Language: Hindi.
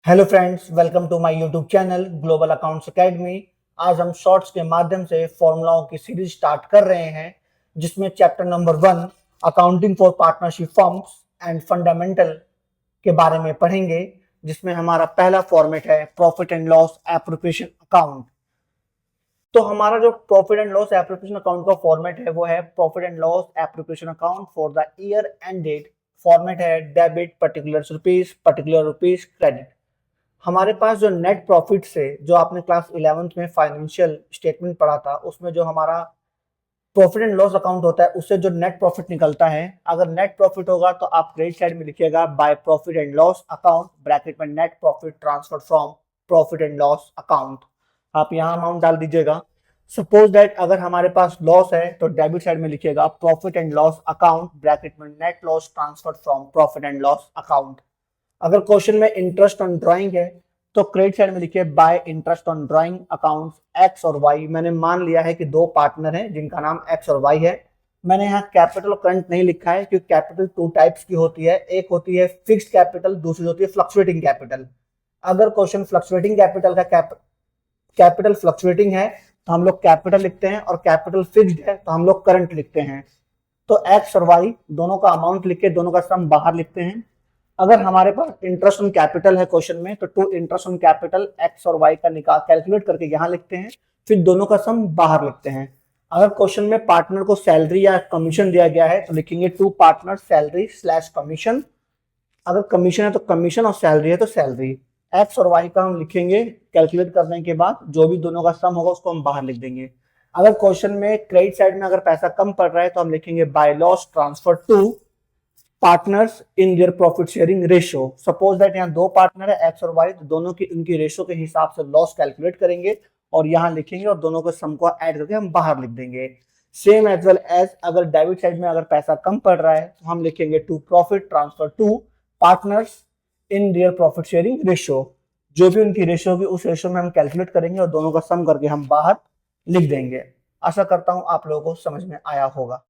Hello friends, welcome to my YouTube channel global accounts academy. आज हम शॉर्ट्स के माध्यम से फॉर्मूलाओं की सीरीज स्टार्ट कर रहे हैं, जिसमें chapter number 1 accounting for partnership firms and fundamental के बारे में पढ़ेंगे, जिसमें हमारा पहला फॉर्मेट है profit and loss appropriation account. तो हमारा जो profit and loss appropriation account का फॉर्मेट है वो है profit and loss appropriation account for the year ended. Format है डेबिट पर्टिकुलर रुपीज क्रेडिट। हमारे पास जो नेट प्रॉफिट से, जो आपने क्लास 11th में फाइनेंशियल स्टेटमेंट पढ़ा था, उसमें जो हमारा प्रॉफिट एंड लॉस अकाउंट होता है उससे जो नेट प्रॉफिट निकलता है, अगर नेट प्रॉफिट होगा तो आप क्रेडिट साइड में लिखिएगा by profit and loss account bracket में net profit transfer from profit and loss account. आप यहाँ अमाउंट डाल दीजिएगा। सपोज दैट अगर हमारे पास लॉस है तो डेबिट साइड में लिखिएगा profit and loss account bracket में net loss transfer from profit and loss account. अगर क्वेश्चन में इंटरेस्ट ऑन ड्राइंग है तो क्रेडिट साइड में लिखिए by interest on drawing accounts x और वाई। मैंने मान लिया है कि दो पार्टनर हैं जिनका नाम एक्स और वाई है। मैंने यहाँ कैपिटल और करंट नहीं लिखा है क्योंकि कैपिटल टू टाइप्स की होती है, एक होती है फिक्स्ड कैपिटल, दूसरी होती है फ्लक्चुएटिंग कैपिटल। अगर क्वेश्चन फ्लक्चुएटिंग कैपिटल का कैपिटल फ्लक्चुएटिंग है तो हम लोग कैपिटल लिखते हैं, और कैपिटल फिक्स्ड है तो हम लोग करंट लिखते हैं। तो एक्स और वाई दोनों का अमाउंट लिख के दोनों का सम बाहर लिखते हैं। अगर हमारे पास इंटरेस्ट ऑन कैपिटल है क्वेश्चन में तो to interest on capital X और वाई का निकाल कैलकुलेट करके यहाँ लिखते हैं, फिर दोनों का सम बाहर लिखते हैं। अगर क्वेश्चन में पार्टनर को सैलरी या कमीशन दिया गया है तो लिखेंगे to partner salary slash commission. अगर कमीशन है तो कमीशन और सैलरी है तो सैलरी। एक्स और वाई का हम लिखेंगे कैलकुलेट करने के बाद, जो भी दोनों का सम होगा उसको हम बाहर लिख देंगे। अगर क्वेश्चन में क्रेडिट साइड में अगर पैसा कम पड़ रहा है तो हम लिखेंगे by loss transfer to partners in their profit sharing ratio. Suppose that यहाँ दो पार्टनर है एक्स और वाई, तो दोनों की उनकी रेशियो के हिसाब से लॉस कैलकुलेट करेंगे और यहाँ लिखेंगे और दोनों के सम को ऐड करके हम बाहर लिख देंगे। सेम एज वेल एज अगर डेबिट साइड में अगर पैसा कम पड़ रहा है तो हम लिखेंगे to profit transfer to partners in their profit sharing ratio. जो भी उनकी रेशियो होगी उस रेशियो में हम कैलकुलेट करेंगे और दोनों का सम करके हम बाहर लिख देंगे। आशा करता हूं आप लोगों को समझ में आया होगा।